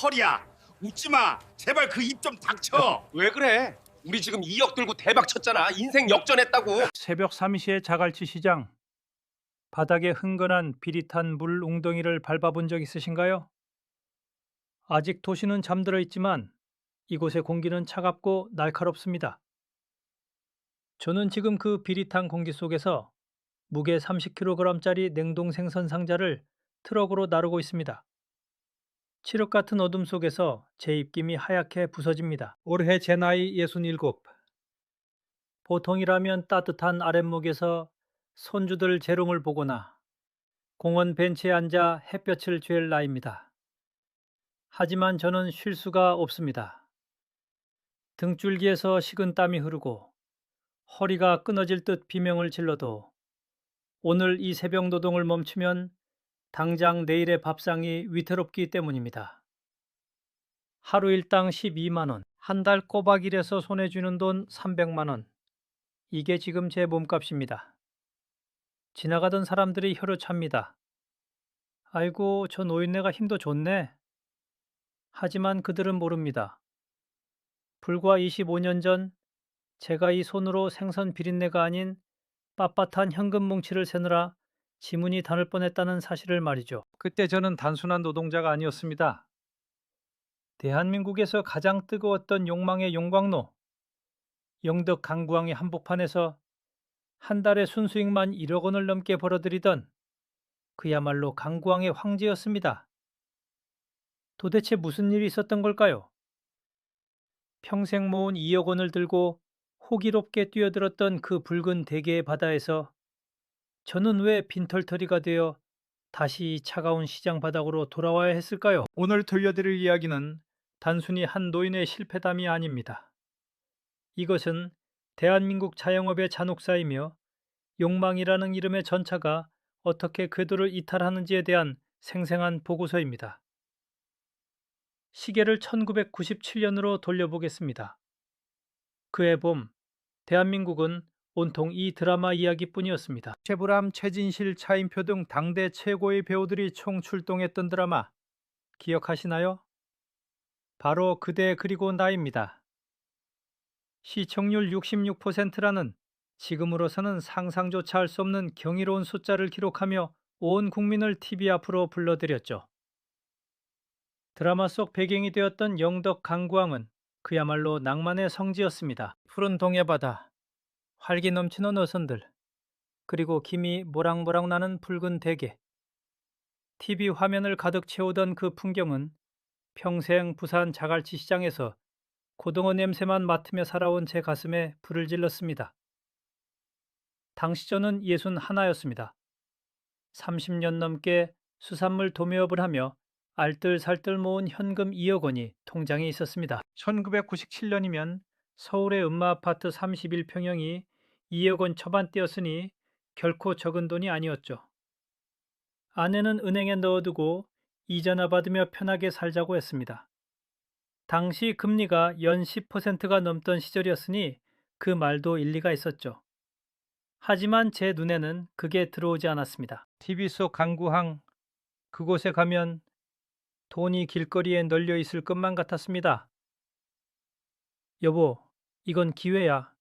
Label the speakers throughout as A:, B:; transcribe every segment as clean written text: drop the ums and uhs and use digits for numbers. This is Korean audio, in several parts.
A: 허리야, 웃지 마. 제발 그 입 좀 닥쳐.
B: 왜 그래? 우리 지금 2억 들고 대박 쳤잖아. 인생 역전했다고.
C: 새벽 3시에 자갈치 시장. 바닥에 흥건한 비릿한 물 웅덩이를 밟아본 적 있으신가요? 아직 도시는 잠들어 있지만 이곳의 공기는 차갑고 날카롭습니다. 저는 지금 그 비릿한 공기 속에서 무게 30kg짜리 냉동 생선 상자를 트럭으로 나르고 있습니다. 칠흑 같은 어둠 속에서 제 입김이 하얗게 부서집니다. 올해 제 나이 67. 보통이라면 따뜻한 아랫목에서 손주들 재롱을 보거나 공원 벤치에 앉아 햇볕을 쬐을 나이입니다. 하지만 저는 쉴 수가 없습니다. 등줄기에서 식은 땀이 흐르고 허리가 끊어질 듯 비명을 질러도 오늘 이 새벽 노동을 멈추면 당장 내일의 밥상이 위태롭기 때문입니다. 하루 일당 12만 원, 한 달 꼬박 일해서 손에 쥐는 돈 300만 원. 이게 지금 제 몸값입니다. 지나가던 사람들이 혀를 찹니다. 아이고, 저 노인네가 힘도 좋네. 하지만 그들은 모릅니다. 불과 25년 전 제가 이 손으로 생선 비린내가 아닌 빳빳한 현금 뭉치를 세느라 지문이 다를 뻔했다는 사실을 말이죠. 그때 저는 단순한 노동자가 아니었습니다. 대한민국에서 가장 뜨거웠던 욕망의 용광로, 영덕 강구항의 한복판에서 한 달에 순수익만 1억 원을 넘게 벌어들이던 그야말로 강구항의 황제였습니다. 도대체 무슨 일이 있었던 걸까요? 평생 모은 2억 원을 들고 호기롭게 뛰어들었던 그 붉은 대게의 바다에서 저는 왜 빈털터리가 되어 다시 이 차가운 시장 바닥으로 돌아와야 했을까요? 오늘 들려드릴 이야기는 단순히 한 노인의 실패담이 아닙니다. 이것은 대한민국 자영업의 잔혹사이며 욕망이라는 이름의 전차가 어떻게 궤도를 이탈하는지에 대한 생생한 보고서입니다. 시계를 1997년으로 돌려보겠습니다. 그해 봄, 대한민국은 온통 이 드라마 이야기뿐이었습니다. 최불암, 최진실, 차인표 등 당대 최고의 배우들이 총 출동했던 드라마 기억하시나요? 바로 그대 그리고 나입니다. 시청률 66%라는 지금으로서는 상상조차 할 수 없는 경이로운 숫자를 기록하며 온 국민을 TV 앞으로 불러들였죠. 드라마 속 배경이 되었던 영덕 강구항은 그야말로 낭만의 성지였습니다. 푸른 동해바다, 활기 넘치는 어선들, 그리고 김이 모락모락 나는 붉은 대게. TV 화면을 가득 채우던 그 풍경은 평생 부산 자갈치 시장에서 고등어 냄새만 맡으며 살아온 제 가슴에 불을 질렀습니다. 당시 저는 61였습니다. 30년 넘게 수산물 도매업을 하며 알뜰살뜰 모은 현금 2억 원이 통장에 있었습니다. 1997년이면 서울의 음마아파트 31평형이 2억 원 초반대였으니 결코 적은 돈이 아니었죠. 아내는 은행에 넣어두고 이자나 받으며 편하게 살자고 했습니다. 당시 금리가 연 10%가 넘던 시절이었으니 그 말도 일리가 있었죠. 하지만 제 눈에는 그게 들어오지 않았습니다. TV 속 강구항, 그곳에 가면 돈이 길거리에 널려 있을 것만 같았습니다. 여보, 이건 기회야.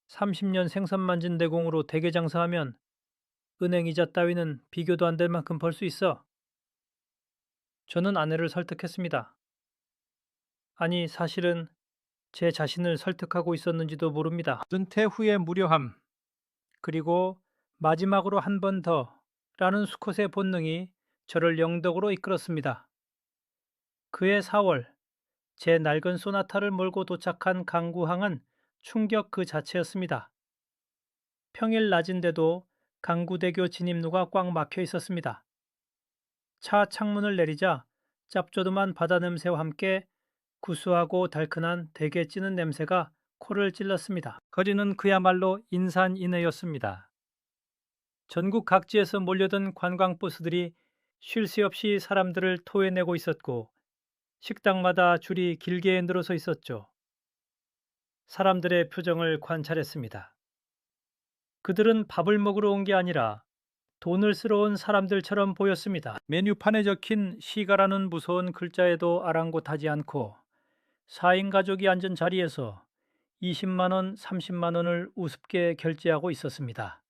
C: 30년 생선 만진 내공으로 대게 장사하면 은행 이자 따위는 비교도 안 될 만큼 벌 수 있어. 저는 아내를 설득했습니다. 아니, 사실은 제 자신을 설득하고 있었는지도 모릅니다. 은퇴 후의 무료함, 그리고 마지막으로 한 번 더 라는 수컷의 본능이 저를 영덕으로 이끌었습니다. 그해 4월, 제 낡은 소나타를 몰고 도착한 강구항은 충격 그 자체였습니다. 평일 낮인데도 강구대교 진입로가 꽉 막혀 있었습니다. 차 창문을 내리자 짭조름한 바다 냄새와 함께 구수하고 달큰한 대게 찌는 냄새가 코를 찔렀습니다. 거리는 그야말로 인산인해였습니다. 전국 각지에서 몰려든 관광버스들이 쉴 새 없이 사람들을 토해내고 있었고 식당마다 줄이 길게 늘어서 있었죠. 사람들의 표정을 관찰했습니다. 그들은 밥을 먹으러 온 게 아니라 돈을 쓰러 온 사람들처럼 보였습니다. 메뉴판에 적힌 시가라는 무서운 글자에도 아랑곳하지 않고 4인 가족이 앉은 자리에서 20만 원, 30만 원을 우습게 결제하고 있었습니다.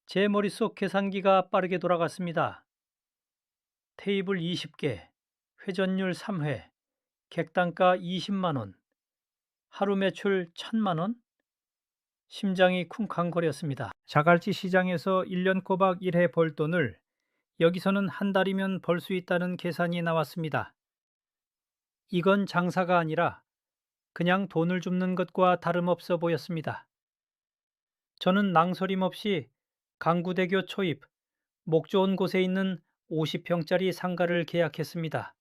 C: 제 머릿속 계산기가 빠르게 돌아갔습니다. 테이블 20개, 회전율 3회, 객단가 20만 원, 하루 매출 1,000만 원? 심장이 쿵쾅거렸습니다. 자갈치 시장에서 1년 꼬박 1회 벌 돈을 여기서는 한 달이면 벌 수 있다는 계산이 나왔습니다. 이건 장사가 아니라 그냥 돈을 줍는 것과 다름없어 보였습니다. 저는 낭소림 없이 강구대교 초입, 목 좋은 곳에 있는 50평짜리 상가를 계약했습니다.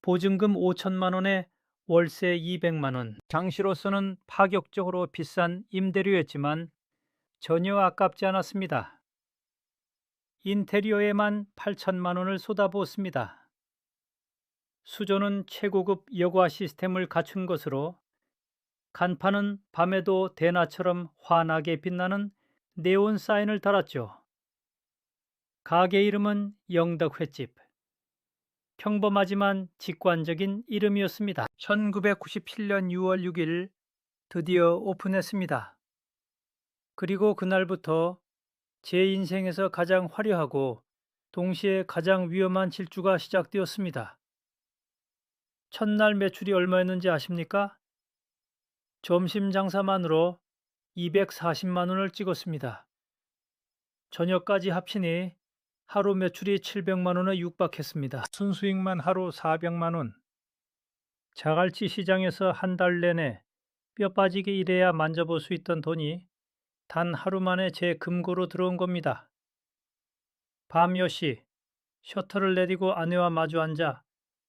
C: 보증금 5천만 원에 월세 200만 원. 당시로서는 파격적으로 비싼 임대료였지만 전혀 아깝지 않았습니다. 인테리어에만 8천만 원을 쏟아부었습니다. 수조는 최고급 여과 시스템을 갖춘 것으로 간판은 밤에도 대낮처럼 환하게 빛나는 네온 사인을 달았죠. 가게 이름은 영덕횟집. 평범하지만 직관적인 이름이었습니다. 1997년 6월 6일 드디어 오픈했습니다. 그리고 그날부터 제 인생에서 가장 화려하고 동시에 가장 위험한 질주가 시작되었습니다. 첫날 매출이 얼마였는지 아십니까? 점심 장사만으로 240만 원을 찍었습니다. 저녁까지 합치니 하루 매출이 700만 원에 육박했습니다. 순수익만 하루 400만 원. 자갈치 시장에서 한 달 내내 뼈 빠지게 일해야 만져볼 수 있던 돈이 단 하루 만에 제 금고로 들어온 겁니다. 밤 10시 셔터를 내리고 아내와 마주 앉아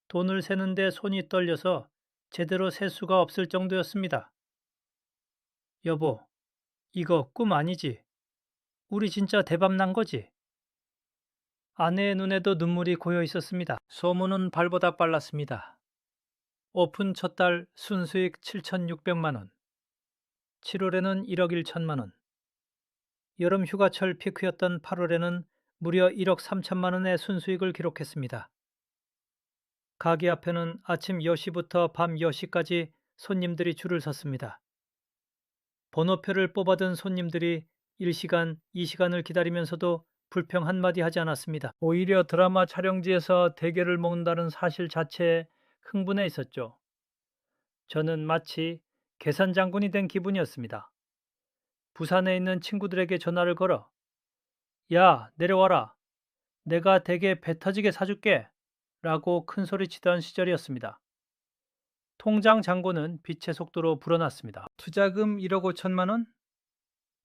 C: 돈을 세는데 손이 떨려서 제대로 셀 수가 없을 정도였습니다. 여보, 이거 꿈 아니지? 우리 진짜 대박 난 거지? 아내의 눈에도 눈물이 고여 있었습니다. 소문은 발보다 빨랐습니다. 오픈 첫 달 순수익 7,600만 원. 7월에는 1억 1천만 원. 여름 휴가철 피크였던 8월에는 무려 1억 3천만 원의 순수익을 기록했습니다. 가게 앞에는 아침 10시부터 밤 10시까지 손님들이 줄을 섰습니다. 번호표를 뽑아둔 손님들이 1시간, 2시간을 기다리면서도 불평 한마디 하지 않았습니다. 오히려 드라마 촬영지에서 대게를 먹는다는 사실 자체에 흥분해 있었죠. 저는 마치 계산장군이 된 기분이었습니다. 부산에 있는 친구들에게 전화를 걸어 야, 내려와라. 내가 대게 배 터지게 사줄게. 라고 큰소리치던 시절이었습니다. 통장 잔고는 빛의 속도로 불어났습니다. 투자금 1억 5천만 원?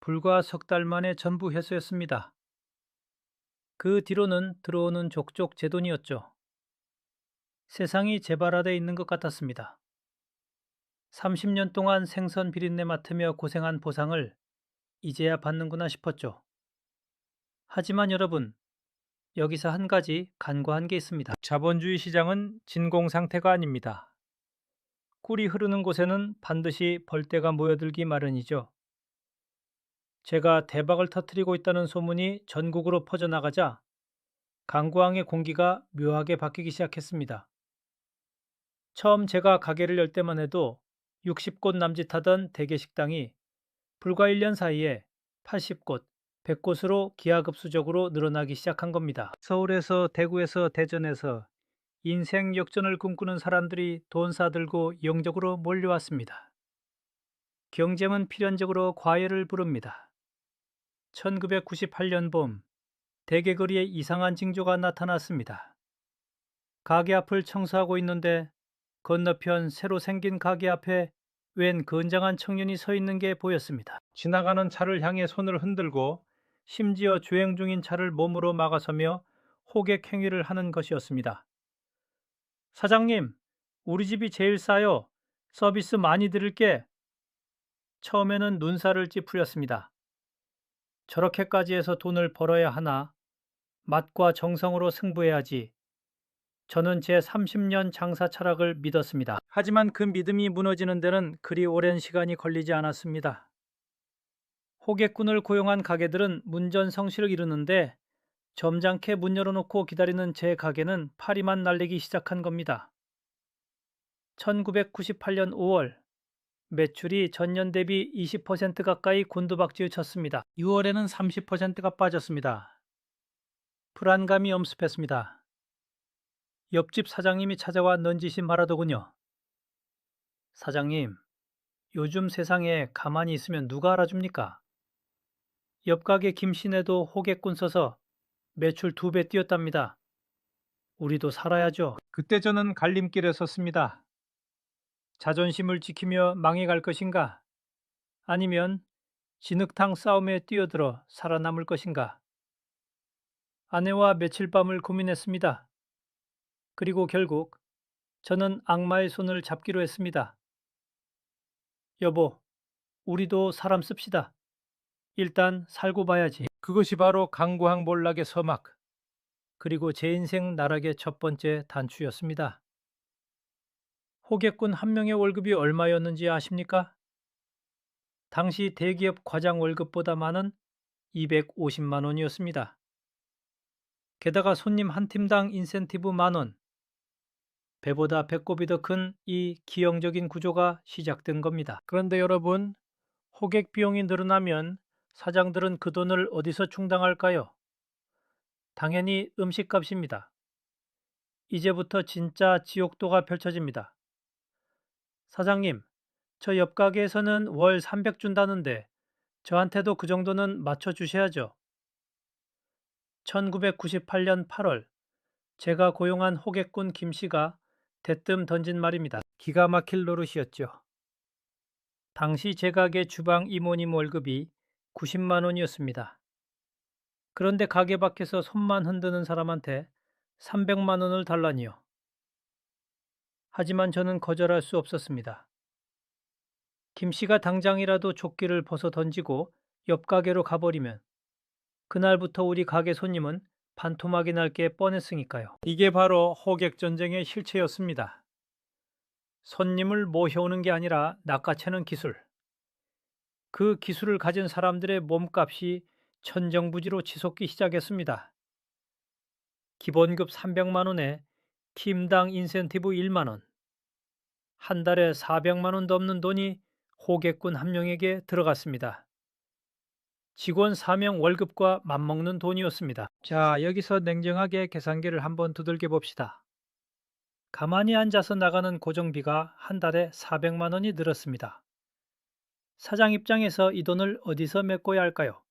C: 불과 석 달 만에 전부 회수했습니다. 그 뒤로는 들어오는 족족 제 돈이었죠. 세상이 제 발 아래 있는 것 같았습니다. 30년 동안 생선 비린내 맡으며 고생한 보상을 이제야 받는구나 싶었죠. 하지만 여러분, 여기서 한 가지 간과한 게 있습니다. 자본주의 시장은 진공 상태가 아닙니다. 꿀이 흐르는 곳에는 반드시 벌떼가 모여들기 마련이죠. 제가 대박을 터뜨리고 있다는 소문이 전국으로 퍼져나가자 강구항의 공기가 묘하게 바뀌기 시작했습니다. 처음 제가 가게를 열 때만 해도 60곳 남짓하던 대게식당이 불과 1년 사이에 80곳, 100곳으로 기하급수적으로 늘어나기 시작한 겁니다. 서울에서 대구에서 대전에서 인생 역전을 꿈꾸는 사람들이 돈 싸들고 영적으로 몰려왔습니다. 경쟁은 필연적으로 과열을 부릅니다. 1998년 봄 대게거리에 이상한 징조가 나타났습니다. 가게 앞을 청소하고 있는데 건너편 새로 생긴 가게 앞에 웬 건장한 청년이 서 있는 게 보였습니다. 지나가는 차를 향해 손을 흔들고 심지어 주행 중인 차를 몸으로 막아서며 호객 행위를 하는 것이었습니다. 사장님, 우리 집이 제일 싸요. 서비스 많이 드릴게. 처음에는 눈살을 찌푸렸습니다. 저렇게까지 해서 돈을 벌어야 하나? 맛과 정성으로 승부해야지. 저는 제 30년 장사 철학을 믿었습니다. 하지만 그 믿음이 무너지는 데는 그리 오랜 시간이 걸리지 않았습니다. 호객꾼을 고용한 가게들은 문전성시를 이루는데 점잖게 문 열어놓고 기다리는 제 가게는 파리만 날리기 시작한 겁니다. 1998년 5월 매출이 전년 대비 20% 가까이 곤두박질 쳤습니다. 6월에는 30%가 빠졌습니다. 불안감이 엄습했습니다. 옆집 사장님이 찾아와 넌지시 말하더군요. 사장님, 요즘 세상에 가만히 있으면 누가 알아줍니까? 옆 가게 김씨네도 호객꾼 써서 매출 2배 뛰었답니다. 우리도 살아야죠. 그때 저는 갈림길에 섰습니다. 자존심을 지키며 망해갈 것인가? 아니면 진흙탕 싸움에 뛰어들어 살아남을 것인가? 아내와 며칠 밤을 고민했습니다. 그리고 결국 저는 악마의 손을 잡기로 했습니다. 여보, 우리도 사람 씁시다. 일단 살고 봐야지. 그것이 바로 강구항몰락의 서막, 그리고 제 인생 나락의 첫 번째 단추였습니다. 호객꾼 한 명의 월급이 얼마였는지 아십니까? 당시 대기업 과장 월급보다 많은 250만 원이었습니다. 게다가 손님 한 팀당 인센티브 10,000원. 배보다 배꼽이 더 큰 이 기형적인 구조가 시작된 겁니다. 그런데 여러분, 호객 비용이 늘어나면 사장들은 그 돈을 어디서 충당할까요? 당연히 음식값입니다. 이제부터 진짜 지옥도가 펼쳐집니다. 사장님, 저 옆 가게에서는 월 300 준다는데 저한테도 그 정도는 맞춰주셔야죠. 1998년 8월 제가 고용한 호객꾼 김씨가 대뜸 던진 말입니다. 기가 막힐 노릇이었죠. 당시 제 가게 주방 이모님 월급이 90만 원이었습니다. 그런데 가게 밖에서 손만 흔드는 사람한테 300만 원을 달라니요. 하지만 저는 거절할 수 없었습니다. 김씨가 당장이라도 조끼를 벗어 던지고 옆 가게로 가버리면 그날부터 우리 가게 손님은 반토막이 날 게 뻔했으니까요. 이게 바로 호객 전쟁의 실체였습니다. 손님을 모셔오는 게 아니라 낚아채는 기술. 그 기술을 가진 사람들의 몸값이 천정부지로 치솟기 시작했습니다. 기본급 300만 원에 팀당 인센티브 1만 원. 한 달에 400만 원도 없는 돈이 호객꾼 한 명에게 들어갔습니다. 직원 4명 월급과 맞먹는 돈이었습니다. 자, 여기서 냉정하게 계산기를 한번 두들겨 봅시다. 가만히 앉아서 나가는 고정비가 한 달에 400만 원이 늘었습니다. 사장 입장에서 이 돈을 어디서 메꿔야 할까요?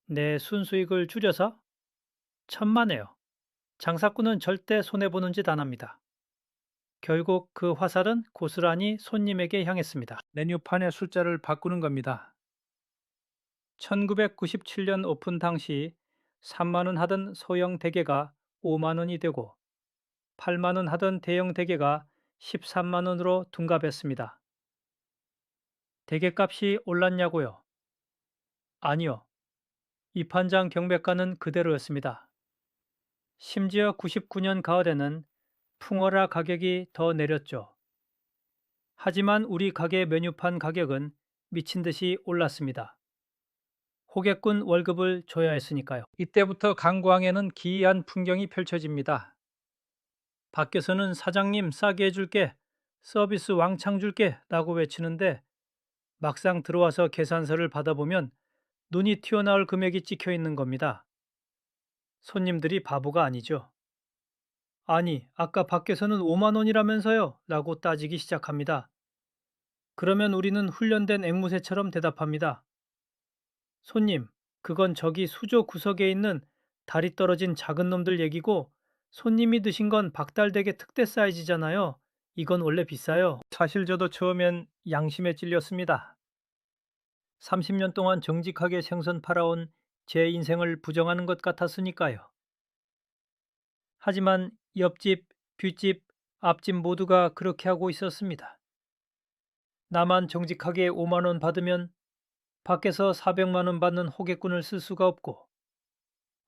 C: 내 순수익을 줄여서? 천만에요. 장사꾼은 절대 손해보는 짓 안 합니다. 결국 그 화살은 고스란히 손님에게 향했습니다. 메뉴판의 숫자를 바꾸는 겁니다. 1997년 오픈 당시 3만 원 하던 소형 대게가 5만 원이 되고 8만 원 하던 대형 대게가 13만 원으로 둔갑했습니다. 대게값이 올랐냐고요? 아니요. 이 판장 경매가는 그대로였습니다. 심지어 99년 가을에는 풍어라 가격이 더 내렸죠. 하지만 우리 가게 메뉴판 가격은 미친 듯이 올랐습니다. 호객꾼 월급을 줘야 했으니까요. 이때부터 강구항에는 기이한 풍경이 펼쳐집니다. 밖에서는 사장님 싸게 해줄게, 서비스 왕창 줄게 라고 외치는데 막상 들어와서 계산서를 받아보면 눈이 튀어나올 금액이 찍혀 있는 겁니다. 손님들이 바보가 아니죠. 아니, 아까 밖에서는 5만 원이라면서요? 라고 따지기 시작합니다. 그러면 우리는 훈련된 앵무새처럼 대답합니다. 손님, 그건 저기 수조 구석에 있는 다리 떨어진 작은 놈들 얘기고 손님이 드신 건 박달대게 특대 사이즈잖아요. 이건 원래 비싸요. 사실 저도 처음엔 양심에 찔렸습니다. 30년 동안 정직하게 생선 팔아온 제 인생을 부정하는 것 같았으니까요. 하지만 옆집, 뒷집, 앞집 모두가 그렇게 하고 있었습니다. 나만 정직하게 5만 원 받으면 밖에서 400만 원 받는 호객꾼을 쓸 수가 없고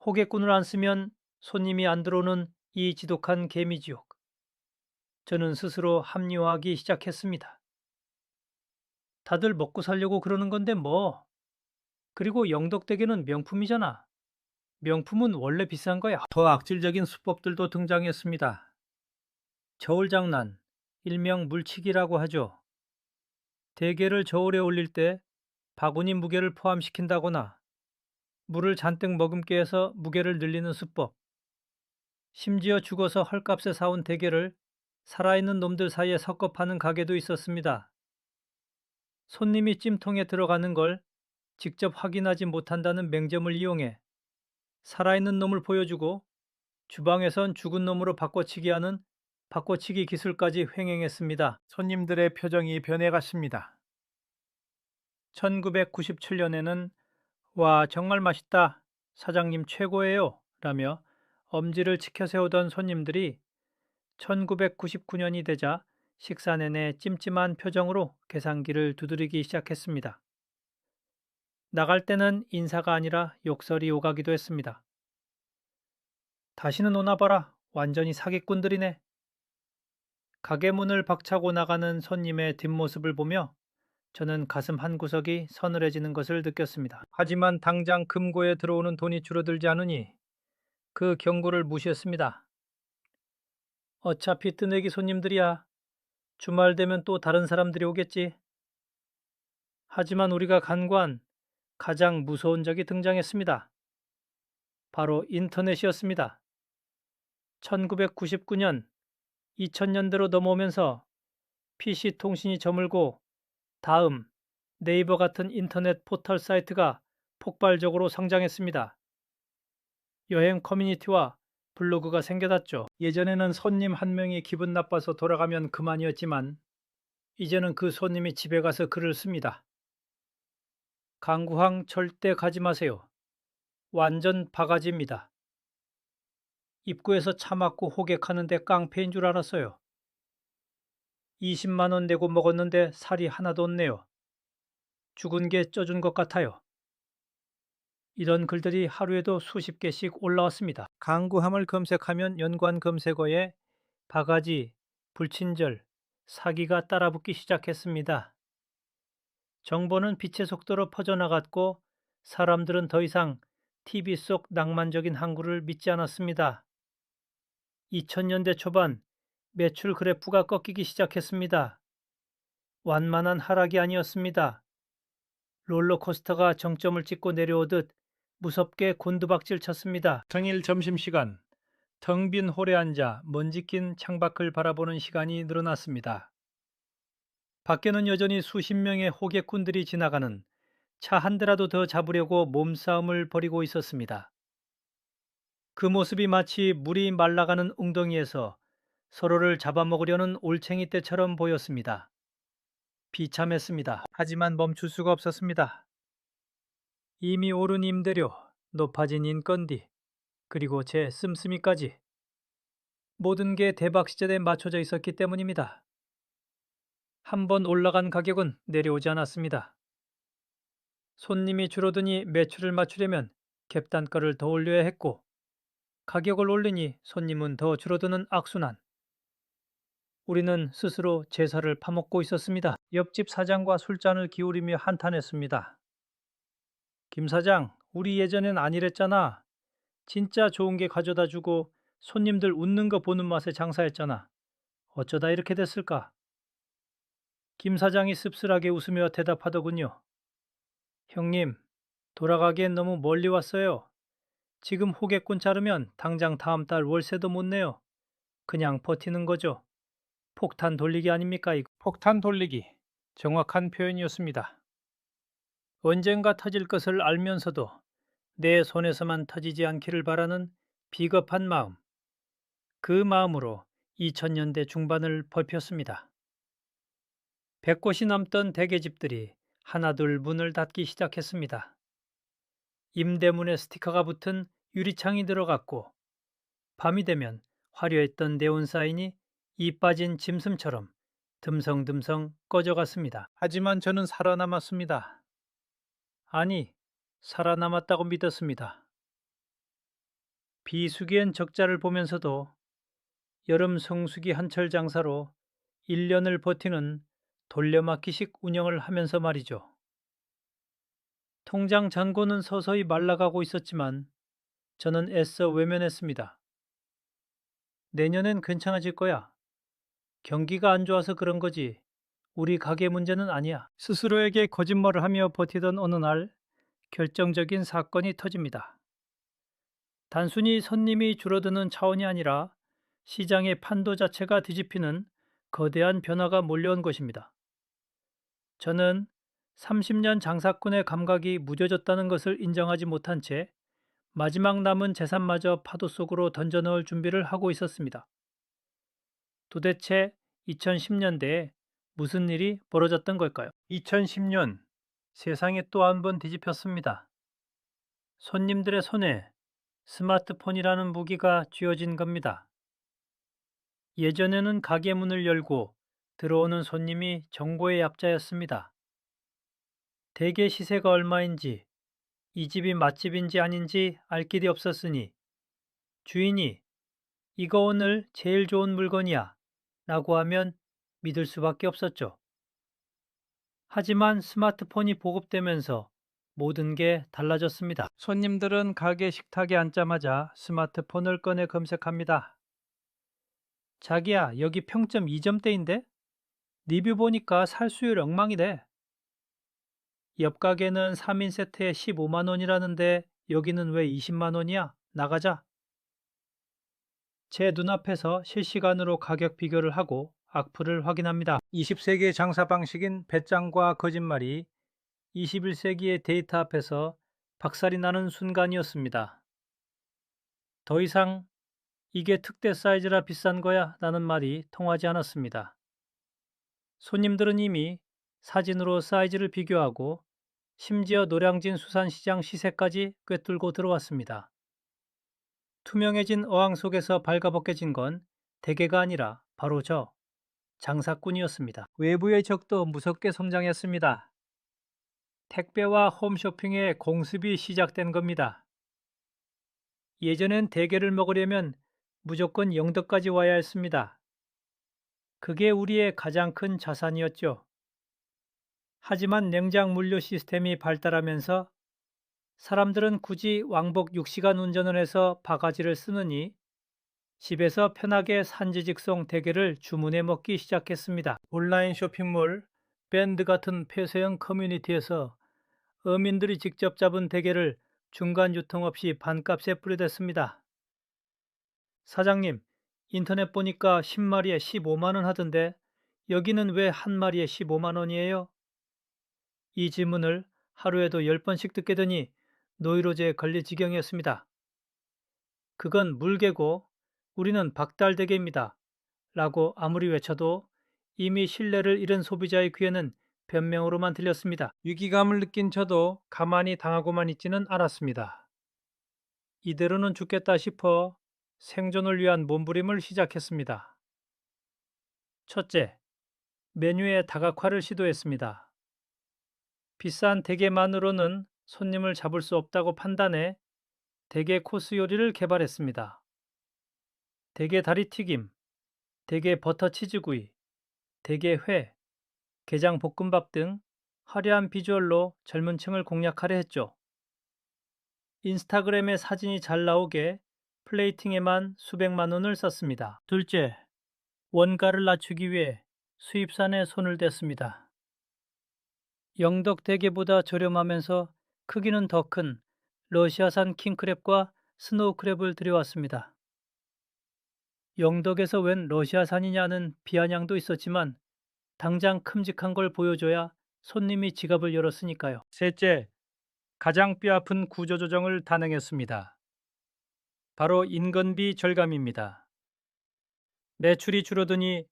C: 호객꾼을 안 쓰면 손님이 안 들어오는 이 지독한 개미지옥. 저는 스스로 합리화하기 시작했습니다. 다들 먹고 살려고 그러는 건데 뭐. 그리고 영덕대게는 명품이잖아. 명품은 원래 비싼 거야. 더 악질적인 수법들도 등장했습니다. 저울장난, 일명 물치기라고 하죠. 대게를 저울에 올릴 때 바구니 무게를 포함시킨다거나 물을 잔뜩 머금게 해서 무게를 늘리는 수법. 심지어 죽어서 헐값에 사온 대게를 살아있는 놈들 사이에 섞어 파는 가게도 있었습니다. 손님이 찜통에 들어가는 걸 직접 확인하지 못한다는 맹점을 이용해 살아있는 놈을 보여주고 주방에선 죽은 놈으로 바꿔치기 하는 바꿔치기 기술까지 횡행했습니다. 손님들의 표정이 변해갔습니다. 1997년에는 와, 정말 맛있다. 사장님 최고예요. 라며 엄지를 치켜세우던 손님들이 1999년이 되자 식사 내내 찜찜한 표정으로 계산기를 두드리기 시작했습니다. 나갈 때는 인사가 아니라 욕설이 오가기도 했습니다. 다시는 오나 봐라. 완전히 사기꾼들이네. 가게 문을 박차고 나가는 손님의 뒷모습을 보며 저는 가슴 한구석이 서늘해지는 것을 느꼈습니다. 하지만 당장 금고에 들어오는 돈이 줄어들지 않으니 그 경고를 무시했습니다. 어차피 뜨내기 손님들이야. 주말 되면 또 다른 사람들이 오겠지. 하지만 우리가 간과한 가장 무서운 적이 등장했습니다. 바로 인터넷이었습니다. 1999년, 2000년대로 넘어오면서 PC 통신이 저물고 다음 네이버 같은 인터넷 포털 사이트가 폭발적으로 성장했습니다. 여행 커뮤니티와 블로그가 생겨났죠. 예전에는 손님 한 명이 기분 나빠서 돌아가면 그만이었지만 이제는 그 손님이 집에 가서 글을 씁니다. 강구항 절대 가지 마세요. 완전 바가지입니다. 입구에서 차 막고 호객하는데 깡패인 줄 알았어요. 20만 원 내고 먹었는데 살이 하나도 없네요. 죽은 게 쪄준 것 같아요. 이런 글들이 하루에도 수십 개씩 올라왔습니다. 강구함을 검색하면 연관 검색어에 바가지, 불친절, 사기가 따라붙기 시작했습니다. 정보는 빛의 속도로 퍼져나갔고 사람들은 더 이상 TV 속 낭만적인 항구를 믿지 않았습니다. 2000년대 초반 매출 그래프가 꺾이기 시작했습니다. 완만한 하락이 아니었습니다. 롤러코스터가 정점을 찍고 내려오듯 무섭게 곤두박질 쳤습니다. 평일 점심시간, 텅 빈 홀에 앉아 먼지 낀 창밖을 바라보는 시간이 늘어났습니다. 밖에는 여전히 수십 명의 호객꾼들이 지나가는 차 한 대라도 더 잡으려고 몸싸움을 벌이고 있었습니다. 그 모습이 마치 물이 말라가는 웅덩이에서 서로를 잡아먹으려는 올챙이 떼처럼 보였습니다. 비참했습니다. 하지만 멈출 수가 없었습니다. 이미 오른 임대료, 높아진 인건비, 그리고 제 씀씀이까지 모든 게 대박 시즌에 맞춰져 있었기 때문입니다. 한번 올라간 가격은 내려오지 않았습니다. 손님이 줄어드니 매출을 맞추려면 갭단가를 더 올려야 했고 가격을 올리니 손님은 더 줄어드는 악순환. 우리는 스스로 제사를 파먹고 있었습니다. 옆집 사장과 술잔을 기울이며 한탄했습니다. 김 사장, 우리 예전엔 안 이랬잖아. 진짜 좋은 게 가져다 주고 손님들 웃는 거 보는 맛에 장사했잖아. 어쩌다 이렇게 됐을까? 김 사장이 씁쓸하게 웃으며 대답하더군요. 형님, 돌아가기엔 너무 멀리 왔어요. 지금 호객꾼 자르면 당장 다음 달 월세도 못 내요. 그냥 버티는 거죠. 폭탄 돌리기 아닙니까? 폭탄 돌리기. 정확한 표현이었습니다. 언젠가 터질 것을 알면서도 내 손에서만 터지지 않기를 바라는 비겁한 마음. 그 마음으로 2000년대 중반을 버텼습니다. 100곳이 넘던 대게집들이 하나둘 문을 닫기 시작했습니다. 임대문에 스티커가 붙은 유리창이 들어갔고 밤이 되면 화려했던 네온사인이 이 빠진 짐승처럼 듬성듬성 꺼져갔습니다. 하지만 저는 살아남았습니다. 아니, 살아남았다고 믿었습니다. 비수기엔 적자를 보면서도 여름 성수기 한철 장사로 1년을 버티는 돌려막기식 운영을 하면서 말이죠. 통장 잔고는 서서히 말라가고 있었지만 저는 애써 외면했습니다. 내년엔 괜찮아질 거야. 경기가 안 좋아서 그런 거지. 우리 가게 문제는 아니야. 스스로에게 거짓말을 하며 버티던 어느 날 결정적인 사건이 터집니다. 단순히 손님이 줄어드는 차원이 아니라 시장의 판도 자체가 뒤집히는 거대한 변화가 몰려온 것입니다. 저는 30년 장사꾼의 감각이 무뎌졌다는 것을 인정하지 못한 채 마지막 남은 재산마저 파도 속으로 던져 넣을 준비를 하고 있었습니다. 도대체 2010년대에 무슨 일이 벌어졌던 걸까요? 2010년 세상이 또 한 번 뒤집혔습니다. 손님들의 손에 스마트폰이라는 무기가 쥐어진 겁니다. 예전에는 가게 문을 열고 들어오는 손님이 정보의 약자였습니다. 대게 시세가 얼마인지, 이 집이 맛집인지 아닌지 알 길이 없었으니 주인이 이거 오늘 제일 좋은 물건이야 라고 하면 믿을 수밖에 없었죠. 하지만 스마트폰이 보급되면서 모든 게 달라졌습니다. 손님들은 가게 식탁에 앉자마자 스마트폰을 꺼내 검색합니다. 자기야, 여기 평점 2점대인데? 리뷰 보니까 살수율 엉망이래. 옆 가게는 3인 세트에 15만 원이라는데 여기는 왜 20만 원이야? 나가자. 제 눈앞에서 실시간으로 가격 비교를 하고 악플을 확인합니다. 20세기의 장사 방식인 배짱과 거짓말이 21세기의 데이터 앞에서 박살이 나는 순간이었습니다. 더 이상 이게 특대 사이즈라 비싼 거야 라는 말이 통하지 않았습니다. 손님들은 이미 사진으로 사이즈를 비교하고 심지어 노량진 수산시장 시세까지 꿰뚫고 들어왔습니다. 투명해진 어항 속에서 발가벗겨진 건 대게가 아니라 바로 저 장사꾼이었습니다. 외부의 적도 무섭게 성장했습니다. 택배와 홈쇼핑의 공습이 시작된 겁니다. 예전엔 대게를 먹으려면 무조건 영덕까지 와야 했습니다. 그게 우리의 가장 큰 자산이었죠. 하지만 냉장 물류 시스템이 발달하면서 사람들은 굳이 왕복 6시간 운전을 해서 바가지를 쓰느니 집에서 편하게 산지직송 대게를 주문해 먹기 시작했습니다. 온라인 쇼핑몰, 밴드 같은 폐쇄형 커뮤니티에서 어민들이 직접 잡은 대게를 중간 유통 없이 반값에 뿌려댔습니다. 사장님, 인터넷 보니까 10마리에 15만 원 하던데 여기는 왜 한 마리에 15만 원이에요? 이 질문을 하루에도 10번씩 듣게 되니 노이로제에 걸릴 지경이었습니다. 그건 물개고 우리는 박달대게입니다. 라고 아무리 외쳐도 이미 신뢰를 잃은 소비자의 귀에는 변명으로만 들렸습니다. 위기감을 느낀 저도 가만히 당하고만 있지는 않았습니다. 이대로는 죽겠다 싶어 생존을 위한 몸부림을 시작했습니다. 첫째, 메뉴의 다각화를 시도했습니다. 비싼 대게만으로는 손님을 잡을 수 없다고 판단해 대게 코스 요리를 개발했습니다. 대게 다리튀김, 대게 버터치즈구이, 대게 회, 게장 볶음밥 등 화려한 비주얼로 젊은 층을 공략하려 했죠. 인스타그램에 사진이 잘 나오게 플레이팅에만 수백만 원을 썼습니다. 둘째, 원가를 낮추기 위해 수입산에 손을 댔습니다. 영덕 대게보다 저렴하면서 크기는 더 큰 러시아산 킹크랩과 스노우크랩을 들여왔습니다. 영덕에서 웬 러시아산이냐는 비아냥도 있었지만 당장 큼직한 걸 보여줘야 손님이 지갑을 열었으니까요. 셋째, 가장 뼈아픈 구조조정을 단행했습니다. 바로 인건비 절감입니다. 매출이 줄어드니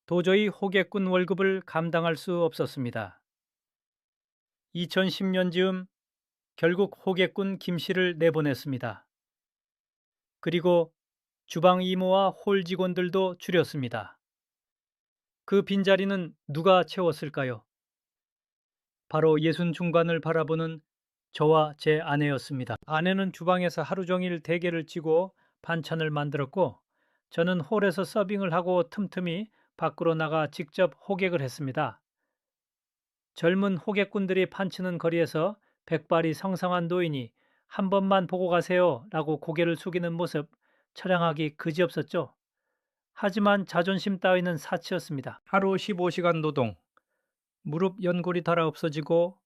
C: 도저히 호객꾼 월급을 감당할 수 없었습니다. 2010년 즈음 결국 호객꾼 김씨를 내보냈습니다. 그리고 주방 이모와 홀 직원들도 줄였습니다. 그 빈자리는 누가 채웠을까요? 바로 예순 중반을 바라보는 저와 제 아내였습니다. 아내는 주방에서 하루 종일 대게를 찌고 반찬을 만들었고 저는 홀에서 서빙을 하고 틈틈이 밖으로 나가 직접 호객을 했습니다. 젊은 호객꾼들이 판치는 거리에서 백발이 성성한 노인이 한 번만 보고 가세요 라고 고개를 숙이는 모습 처량하기 그지없었죠. 하지만 자존심 따위는 사치였습니다. 하루 15시간 노동, 무릎 연골이 닳아 없어지고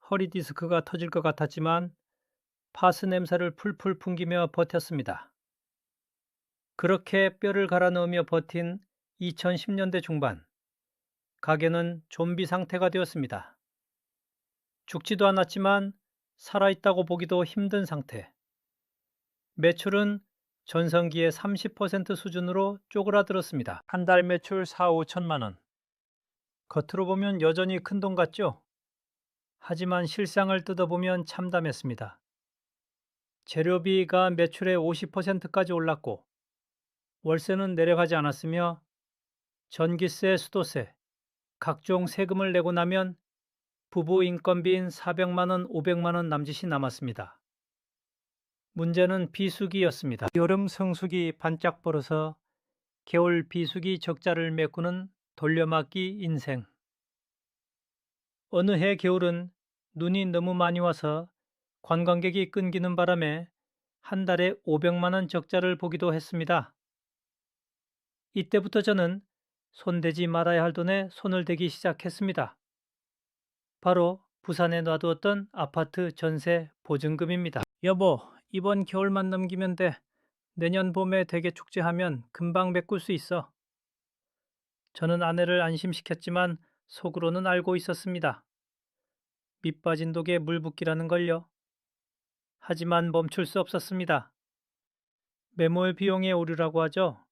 C: 허리 디스크가 터질 것 같았지만 파스 냄새를 풀풀 풍기며 버텼습니다. 그렇게 뼈를 갈아 넣으며 버틴 2010년대 중반, 가게는 좀비 상태가 되었습니다. 죽지도 않았지만 살아있다고 보기도 힘든 상태. 매출은 전성기의 30% 수준으로 쪼그라들었습니다. 한 달 매출 4, 5천만 원. 겉으로 보면 여전히 큰 돈 같죠? 하지만 실상을 뜯어보면 참담했습니다. 재료비가 매출의 50%까지 올랐고 월세는 내려가지 않았으며 전기세, 수도세, 각종 세금을 내고 나면 부부 인건비인 400만 원, 500만 원 남짓이 남았습니다. 문제는 비수기였습니다. 여름 성수기 반짝 벌어서 겨울 비수기 적자를 메꾸는 돌려막기 인생. 어느 해 겨울은 눈이 너무 많이 와서 관광객이 끊기는 바람에 한 달에 500만 원 적자를 보기도 했습니다. 이때부터 저는 손대지 말아야 할 돈에 손을 대기 시작했습니다. 바로 부산에 놔두었던 아파트 전세 보증금입니다. 여보, 이번 겨울만 넘기면 돼. 내년 봄에 대게 축제하면 금방 메꿀 수 있어. 저는 아내를 안심시켰지만 속으로는 알고 있었습니다. 밑빠진 독에 물 붓기라는 걸요. 하지만 멈출 수 없었습니다. 매몰 비용의 오류라고 하죠.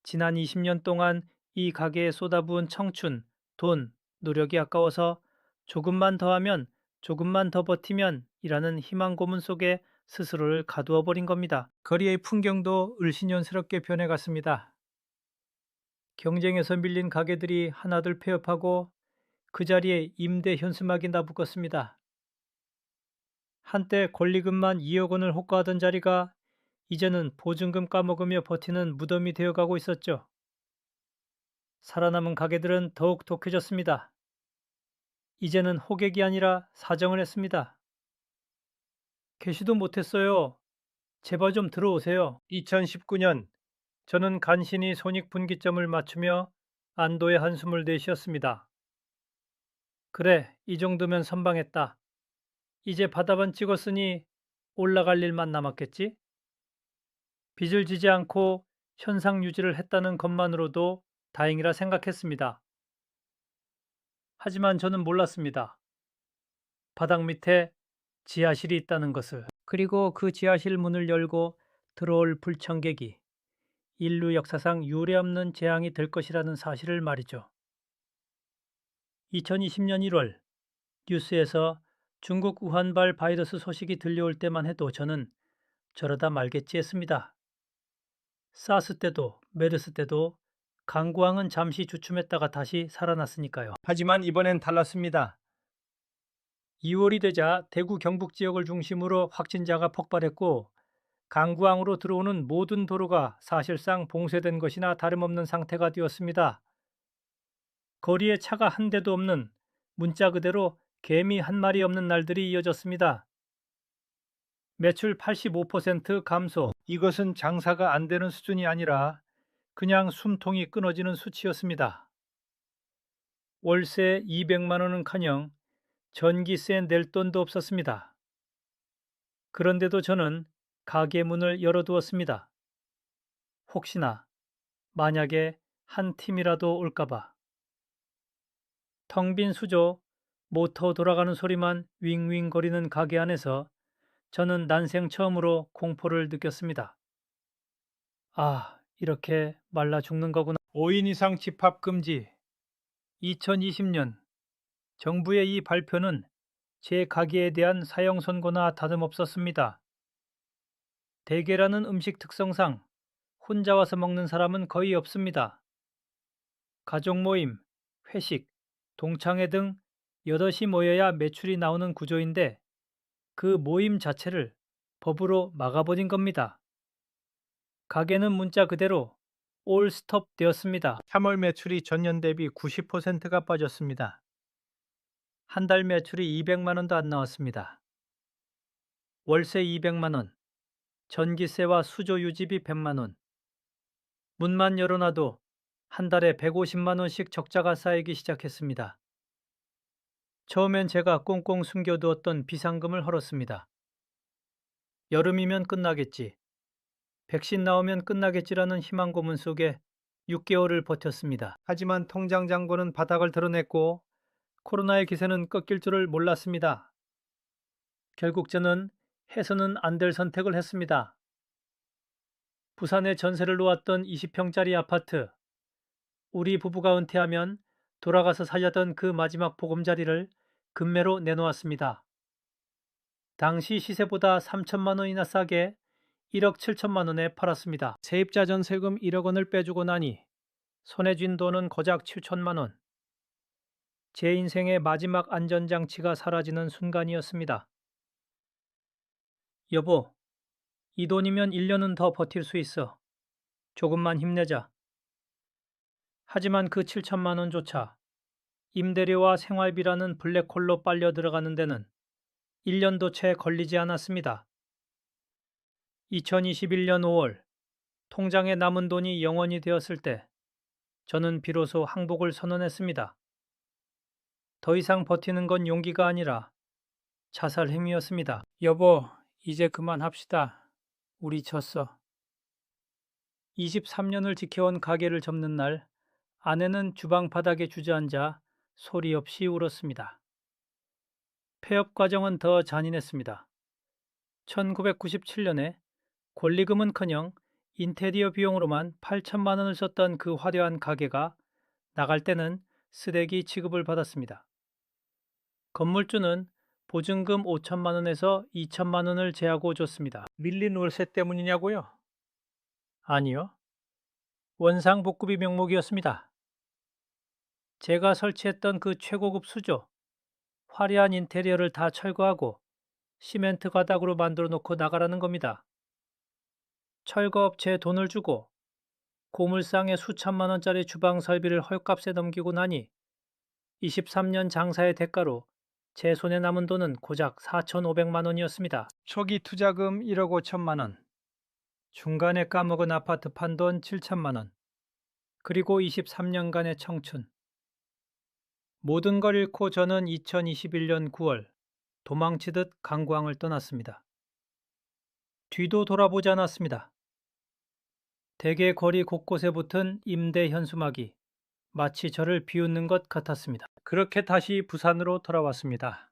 C: 지난 20년 동안 이 가게에 쏟아부은 청춘, 돈, 노력이 아까워서 조금만 더 하면, 조금만 더 버티면 이라는 희망 고문 속에 스스로를 가두어 버린 겁니다. 거리의 풍경도 을신연스럽게 변해갔습니다. 경쟁에서 밀린 가게들이 하나둘 폐업하고 그 자리에 임대 현수막이 나붙었습니다. 한때 권리금만 2억 원을 호가하던 자리가 이제는 보증금 까먹으며 버티는 무덤이 되어가고 있었죠. 살아남은 가게들은 더욱 독해졌습니다. 이제는 호객이 아니라 사정을 했습니다. 계시도 못했어요. 제발 좀 들어오세요. 2019년 저는 간신히 손익분기점을 맞추며 안도의 한숨을 내쉬었습니다. 그래, 이 정도면 선방했다. 이제 바다만 찍었으니 올라갈 일만 남았겠지? 빚을 지지 않고 현상 유지를 했다는 것만으로도 다행이라 생각했습니다. 하지만 저는 몰랐습니다. 바닥 밑에 지하실이 있다는 것을. 그리고 그 지하실 문을 열고 들어올 불청객이 인류 역사상 유례없는 재앙이 될 것이라는 사실을 말이죠. 2020년 1월 뉴스에서 중국 우한발 바이러스 소식이 들려올 때만 해도 저는 저러다 말겠지 했습니다. 사스 때도 메르스 때도 강구항은 잠시 주춤했다가 다시 살아났으니까요. 하지만 이번엔 달랐습니다. 2월이 되자 대구 경북 지역을 중심으로 확진자가 폭발했고 강구항으로 들어오는 모든 도로가 사실상 봉쇄된 것이나 다름없는 상태가 되었습니다. 거리에 차가 한 대도 없는, 문자 그대로 개미 한 마리 없는 날들이 이어졌습니다. 매출 85% 감소. 이것은 장사가 안 되는 수준이 아니라 그냥 숨통이 끊어지는 수치였습니다. 월세 200만 원은커녕 전기세 낼 돈도 없었습니다. 그런데도 저는 가게 문을 열어두었습니다. 혹시나 만약에 한 팀이라도 올까봐. 텅 빈 수조, 모터 돌아가는 소리만 윙윙거리는 가게 안에서 저는 난생 처음으로 공포를 느꼈습니다. 아, 이렇게 말라 죽는 거구나. 5인 이상 집합 금지. 2020년 정부의 이 발표는 제 가게에 대한 사형 선고나 다름없었습니다. 대게라는 음식 특성상 혼자 와서 먹는 사람은 거의 없습니다. 가족 모임, 회식, 동창회 등 여럿이 모여야 매출이 나오는 구조인데 그 모임 자체를 법으로 막아버린 겁니다. 가게는 문자 그대로 올 스톱 되었습니다. 3월 매출이 전년 대비 90%가 빠졌습니다. 한 달 매출이 200만 원도 안 나왔습니다. 월세 200만 원, 전기세와 수조 유지비 100만 원. 문만 열어놔도 한 달에 150만 원씩 적자가 쌓이기 시작했습니다. 처음엔 제가 꽁꽁 숨겨두었던 비상금을 헐었습니다. 여름이면 끝나겠지, 백신 나오면 끝나겠지라는 희망 고문 속에 6개월을 버텼습니다. 하지만 통장 잔고는 바닥을 드러냈고 코로나의 기세는 꺾일 줄을 몰랐습니다. 결국 저는 해서는 안 될 선택을 했습니다. 부산에 전세를 놓았던 20평짜리 아파트, 우리 부부가 은퇴하면 돌아가서 살려던 그 마지막 보금자리를 급매로 내놓았습니다. 당시 시세보다 3천만 원이나 싸게 1억 7천만 원에 팔았습니다. 세입자 전세금 1억 원을 빼주고 나니 손에 쥔 돈은 고작 7천만 원. 제 인생의 마지막 안전장치가 사라지는 순간이었습니다. 여보, 이 돈이면 1년은 더 버틸 수 있어. 조금만 힘내자. 하지만 그 7천만 원조차 임대료와 생활비라는 블랙홀로 빨려 들어가는 데는 1년도 채 걸리지 않았습니다. 2021년 5월 통장에 남은 돈이 0원이 되었을 때 저는 비로소 항복을 선언했습니다. 더 이상 버티는 건 용기가 아니라 자살 행위였습니다. 여보, 이제 그만합시다. 우리 졌어. 23년을 지켜온 가게를 접는 날, 아내는 주방 바닥에 주저앉아 소리 없이 울었습니다. 폐업 과정은 더 잔인했습니다. 1997년에 권리금은커녕 인테리어 비용으로만 8천만 원을 썼던 그 화려한 가게가 나갈 때는 쓰레기 취급을 받았습니다. 건물주는 보증금 5천만 원에서 2천만 원을 제하고 줬습니다. 밀린 월세 때문이냐고요? 아니요. 원상복구비 명목이었습니다. 제가 설치했던 그 최고급 수조, 화려한 인테리어를 다 철거하고 시멘트 가닥으로 만들어 놓고 나가라는 겁니다. 철거업체에 돈을 주고 고물상의 수천만 원짜리 주방 설비를 헐값에 넘기고 나니 23년 장사의 대가로 제 손에 남은 돈은 고작 4,500만 원이었습니다. 초기 투자금 1억 5천만 원, 중간에 까먹은 아파트 판돈 7천만 원, 그리고 23년간의 청춘. 모든 걸 잃고 저는 2021년 9월 도망치듯 강광을 떠났습니다. 뒤도 돌아보지 않았습니다. 대개 거리 곳곳에 붙은 임대 현수막이 마치 저를 비웃는 것 같았습니다. 그렇게 다시 부산으로 돌아왔습니다.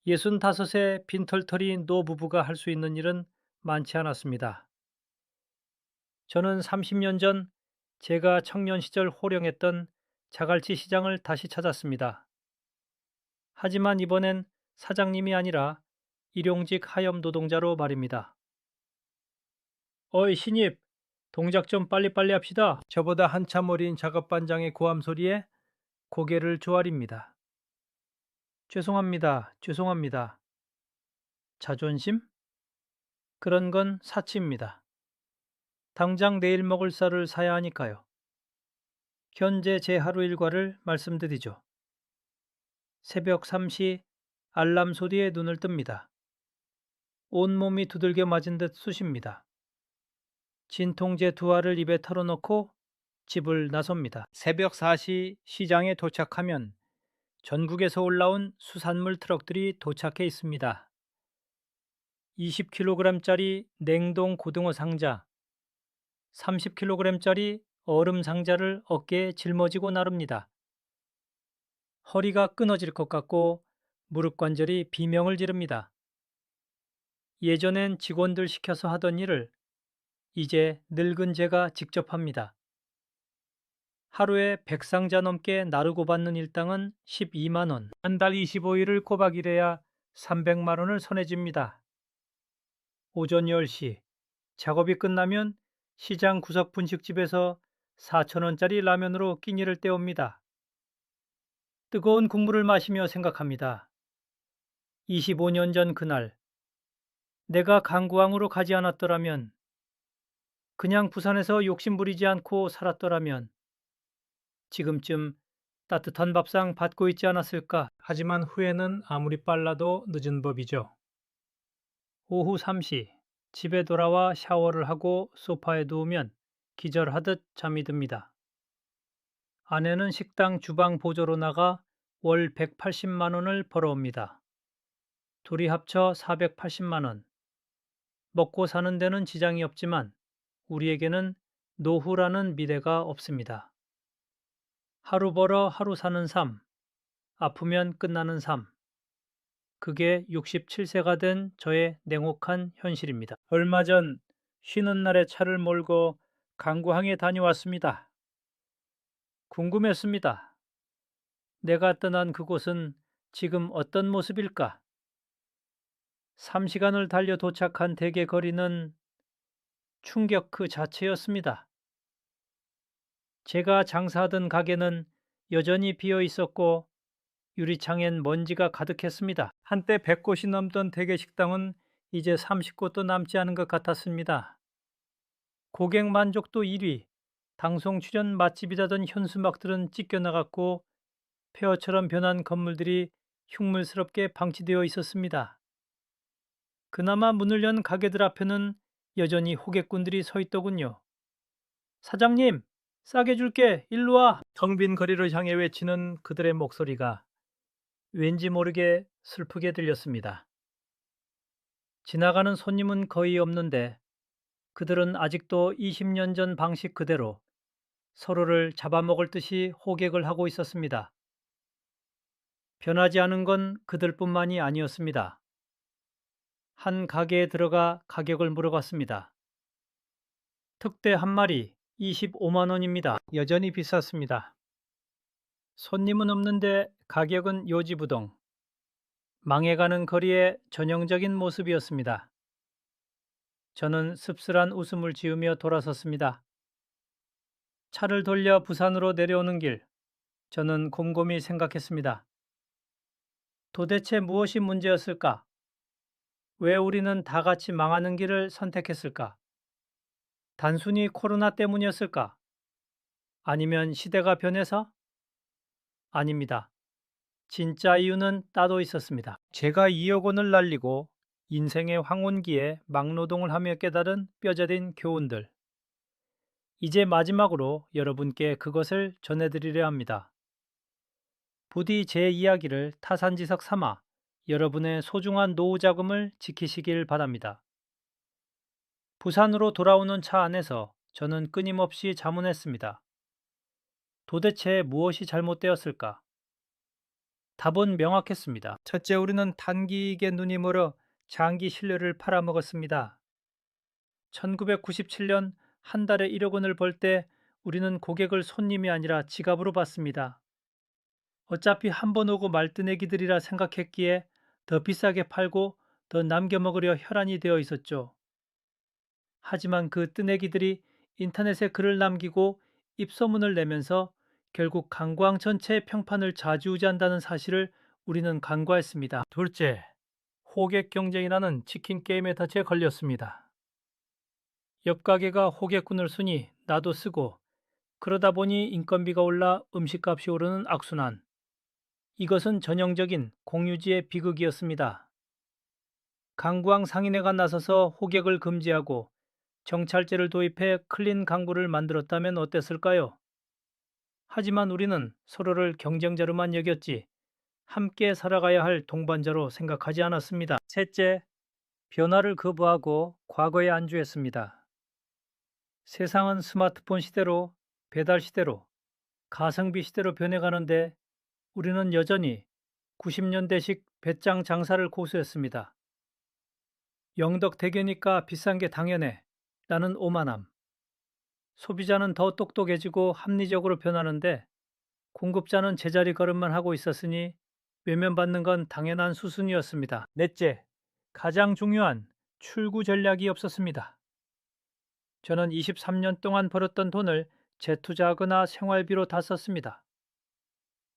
C: 65세 빈털터리 노부부가 할 수 있는 일은 많지 않았습니다. 저는 30년 전 제가 청년 시절 호령했던 자갈치 시장을 다시 찾았습니다. 하지만 이번엔 사장님이 아니라 일용직 하염 노동자로 말입니다. 어이 신입, 동작 좀 빨리빨리 합시다. 저보다 한참 어린 작업반장의 고함 소리에 고개를 조아립니다. 죄송합니다. 죄송합니다. 자존심? 그런 건 사치입니다. 당장 내일 먹을 쌀을 사야 하니까요. 현재 제 하루 일과를 말씀드리죠. 새벽 3시 알람 소리에 눈을 뜹니다. 온몸이 두들겨 맞은 듯 쑤십니다. 진통제 2알을 입에 털어놓고 집을 나섭니다. 새벽 4시 시장에 도착하면 전국에서 올라온 수산물 트럭들이 도착해 있습니다. 20kg짜리 냉동 고등어 상자, 30kg짜리 얼음 상자를 어깨에 짊어지고 나릅니다. 허리가 끊어질 것 같고 무릎 관절이 비명을 지릅니다. 예전엔 직원들 시켜서 하던 일을 이제 늙은 제가 직접 합니다. 하루에 100상자 넘게 나르고 받는 일당은 12만 원. 한 달 25일을 꼬박 일해야 300만 원을 손에 쥡니다. 오전 10시 작업이 끝나면 시장 구석 분식집에서 4,000원짜리 라면으로 끼니를 때웁니다. 뜨거운 국물을 마시며 생각합니다. 25년 전 그날 내가 강구항으로 가지 않았더라면, 그냥 부산에서 욕심 부리지 않고 살았더라면 지금쯤 따뜻한 밥상 받고 있지 않았을까. 하지만 후회는 아무리 빨라도 늦은 법이죠. 오후 3시 집에 돌아와 샤워를 하고 소파에 누우면 기절하듯 잠이 듭니다. 아내는 식당 주방 보조로 나가 월 180만 원을 벌어옵니다. 둘이 합쳐 480만 원. 먹고 사는 데는 지장이 없지만 우리에게는 노후라는 미래가 없습니다. 하루 벌어 하루 사는 삶, 아프면 끝나는 삶. 그게 67세가 된 저의 냉혹한 현실입니다. 얼마 전 쉬는 날에 차를 몰고 강구항에 다녀왔습니다. 궁금했습니다. 내가 떠난 그곳은 지금 어떤 모습일까? 3시간을 달려 도착한 대게 거리는 충격 그 자체였습니다. 제가 장사하던 가게는 여전히 비어 있었고 유리창엔 먼지가 가득했습니다. 한때 100곳이 넘던 대게 식당은 이제 30곳도 남지 않은 것 같았습니다. 고객 만족도 1위, 방송 출연 맛집이라던 현수막들은 찢겨나갔고 폐허처럼 변한 건물들이 흉물스럽게 방치되어 있었습니다. 그나마 문을 연 가게들 앞에는 여전히 호객꾼들이 서 있더군요. 사장님, 싸게 줄게, 일로 와. 텅 빈 거리를 향해 외치는 그들의 목소리가 왠지 모르게 슬프게 들렸습니다. 지나가는 손님은 거의 없는데 그들은 아직도 20년 전 방식 그대로 서로를 잡아먹을 듯이 호객을 하고 있었습니다. 변하지 않은 건 그들뿐만이 아니었습니다. 한 가게에 들어가 가격을 물어봤습니다. 특대 한 마리 25만 원입니다. 여전히 비쌌습니다. 손님은 없는데 가격은 요지부동. 망해가는 거리의 전형적인 모습이었습니다. 저는 씁쓸한 웃음을 지으며 돌아섰습니다. 차를 돌려 부산으로 내려오는 길, 저는 곰곰이 생각했습니다. 도대체 무엇이 문제였을까? 왜 우리는 다 같이 망하는 길을 선택했을까? 단순히 코로나 때문이었을까? 아니면 시대가 변해서? 아닙니다. 진짜 이유는 따로 있었습니다. 제가 2억 원을 날리고 인생의 황혼기에 막노동을 하며 깨달은 뼈저린 교훈들. 이제 마지막으로 여러분께 그것을 전해드리려 합니다. 부디 제 이야기를 타산지석 삼아 여러분의 소중한 노후 자금을 지키시길 바랍니다. 부산으로 돌아오는 차 안에서 저는 끊임없이 자문했습니다. 도대체 무엇이 잘못되었을까? 답은 명확했습니다. 첫째, 우리는 단기이익에 눈이 멀어 장기 신뢰를 팔아먹었습니다. 1997년 한 달에 1억 원을 벌 때 우리는 고객을 손님이 아니라 지갑으로 봤습니다. 어차피 한 번 오고 말든 애기들이라 생각했기에 더 비싸게 팔고 더 남겨먹으려 혈안이 되어 있었죠. 하지만 그 뜨내기들이 인터넷에 글을 남기고 입소문을 내면서 결국 강구항 전체의 평판을 좌지우지한다는 사실을 우리는 간과했습니다. 둘째, 호객 경쟁이라는 치킨 게임에 덫에 걸렸습니다. 옆 가게가 호객꾼을 쓰니 나도 쓰고 그러다 보니 인건비가 올라 음식값이 오르는 악순환. 이것은 전형적인 공유지의 비극이었습니다. 강구항 상인회가 나서서 호객을 금지하고 정찰제를 도입해 클린 강구를 만들었다면 어땠을까요? 하지만 우리는 서로를 경쟁자로만 여겼지 함께 살아가야 할 동반자로 생각하지 않았습니다. 셋째, 변화를 거부하고 과거에 안주했습니다. 세상은 스마트폰 시대로, 배달 시대로, 가성비 시대로 변해가는데 우리는 여전히 90년대식 배짱 장사를 고수했습니다. 영덕대게니까 비싼 게 당연해. 라는 오만함. 소비자는 더 똑똑해지고 합리적으로 변하는데 공급자는 제자리 걸음만 하고 있었으니 외면받는 건 당연한 수순이었습니다. 넷째, 가장 중요한 출구 전략이 없었습니다. 저는 23년 동안 벌었던 돈을 재투자하거나 생활비로 다 썼습니다.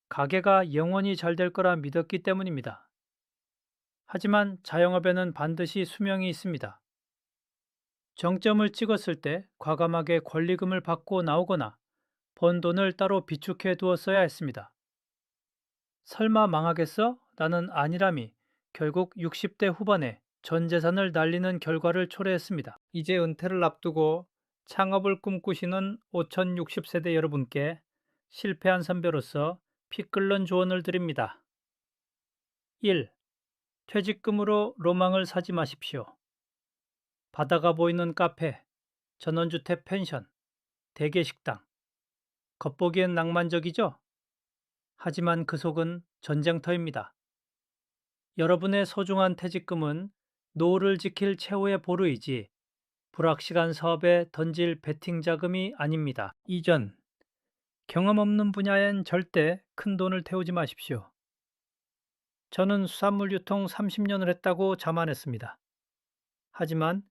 C: 가게가 영원히 잘 될 거라 믿었기 때문입니다. 하지만 자영업에는 반드시 수명이 있습니다. 정점을 찍었을 때 과감하게 권리금을 받고 나오거나 번 돈을 따로 비축해 두었어야 했습니다. 설마 망하겠어? 라는 안일함이 결국 60대 후반에 전 재산을 날리는 결과를 초래했습니다. 이제 은퇴를 앞두고 창업을 꿈꾸시는 5060세대 여러분께 실패한 선배로서 피 끓는 조언을 드립니다. 1. 퇴직금으로 로망을 사지 마십시오. 바다가 보이는 카페, 전원주택 펜션, 대게식당. 겉보기엔 낭만적이죠? 하지만 그 속은 전쟁터입니다. 여러분의 소중한 퇴직금은 노후를 지킬 최후의 보루이지 불확실한 사업에 던질 베팅 자금이 아닙니다. 이전, 경험 없는 분야엔 절대 큰 돈을 태우지 마십시오. 저는 수산물 유통 30년을 했다고 자만했습니다. 하지만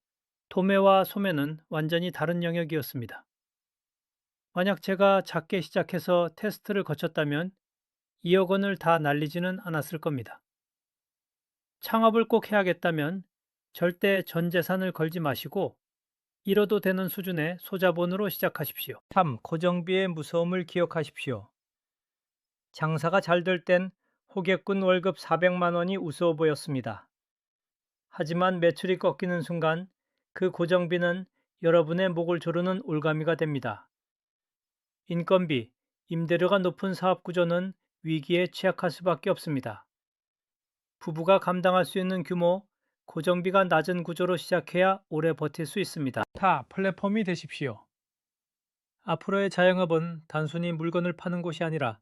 C: 도매와 소매는 완전히 다른 영역이었습니다. 만약 제가 작게 시작해서 테스트를 거쳤다면 2억 원을 다 날리지는 않았을 겁니다. 창업을 꼭 해야겠다면 절대 전 재산을 걸지 마시고 잃어도 되는 수준의 소자본으로 시작하십시오. 3. 고정비의 무서움을 기억하십시오. 장사가 잘 될 땐 호객군 월급 400만 원이 우스워 보였습니다. 하지만 매출이 꺾이는 순간 그 고정비는 여러분의 목을 조르는 올가미가 됩니다. 인건비, 임대료가 높은 사업 구조는 위기에 취약할 수밖에 없습니다. 부부가 감당할 수 있는 규모, 고정비가 낮은 구조로 시작해야 오래 버틸 수 있습니다. 4. 플랫폼이 되십시오. 앞으로의 자영업은 단순히 물건을 파는 곳이 아니라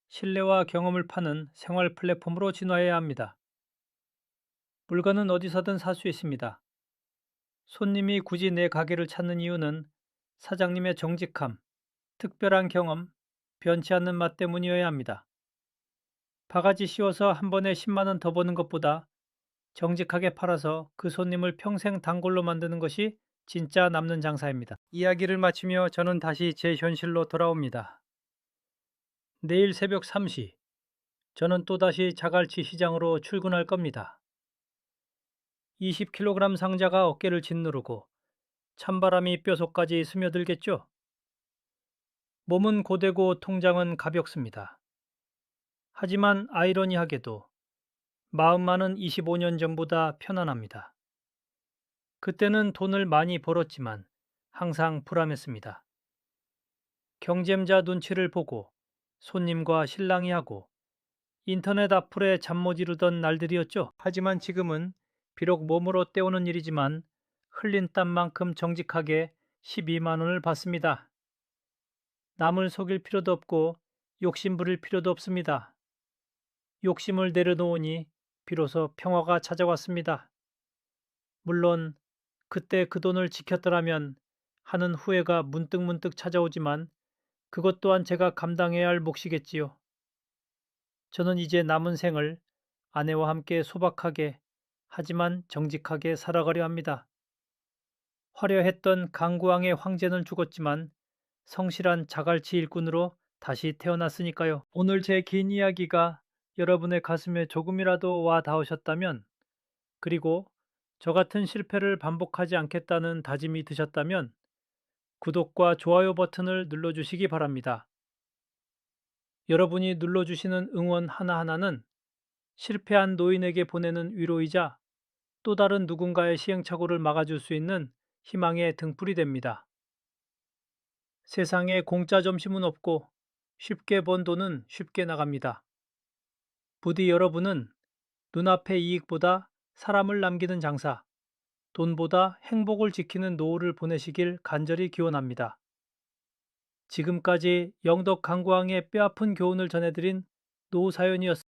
C: 신뢰와 경험을 파는 생활 플랫폼으로 진화해야 합니다. 물건은 어디서든 살 수 있습니다. 손님이 굳이 내 가게를 찾는 이유는 사장님의 정직함, 특별한 경험, 변치 않는 맛 때문이어야 합니다. 바가지 씌워서 한 번에 10만 원 더 버는 것보다 정직하게 팔아서 그 손님을 평생 단골로 만드는 것이 진짜 남는 장사입니다. 이야기를 마치며 저는 다시 제 현실로 돌아옵니다. 내일 새벽 3시, 저는 또다시 자갈치 시장으로 출근할 겁니다. 20kg 상자가 어깨를 짓누르고 찬바람이 뼈속까지 스며들겠죠? 몸은 고되고 통장은 가볍습니다. 하지만 아이러니하게도 마음만은 25년 전보다 편안합니다. 그때는 돈을 많이 벌었지만 항상 불안했습니다. 경쟁자 눈치를 보고 손님과 실랑이 하고 인터넷 악플에 잠 못 이루던 날들이었죠. 하지만 지금은 비록 몸으로 때우는 일이지만 흘린 땀만큼 정직하게 12만 원을 받습니다. 남을 속일 필요도 없고 욕심 부릴 필요도 없습니다. 욕심을 내려놓으니 비로소 평화가 찾아왔습니다. 물론 그때 그 돈을 지켰더라면 하는 후회가 문득문득 찾아오지만 그것 또한 제가 감당해야 할 몫이겠지요. 저는 이제 남은 생을 아내와 함께 소박하게 하지만 정직하게 살아가려 합니다. 화려했던 강구왕의 황제는 죽었지만 성실한 자갈치 일꾼으로 다시 태어났으니까요. 오늘 제 긴 이야기가 여러분의 가슴에 조금이라도 와 닿으셨다면, 그리고 저 같은 실패를 반복하지 않겠다는 다짐이 드셨다면 구독과 좋아요 버튼을 눌러주시기 바랍니다. 여러분이 눌러주시는 응원 하나하나는 실패한 노인에게 보내는 위로이자 또 다른 누군가의 시행착오를 막아줄 수 있는 희망의 등불이 됩니다. 세상에 공짜 점심은 없고 쉽게 번 돈은 쉽게 나갑니다. 부디 여러분은 눈앞의 이익보다 사람을 남기는 장사, 돈보다 행복을 지키는 노후를 보내시길 간절히 기원합니다. 지금까지 영덕 강구왕의 뼈아픈 교훈을 전해드린 노후 사연이었습니다.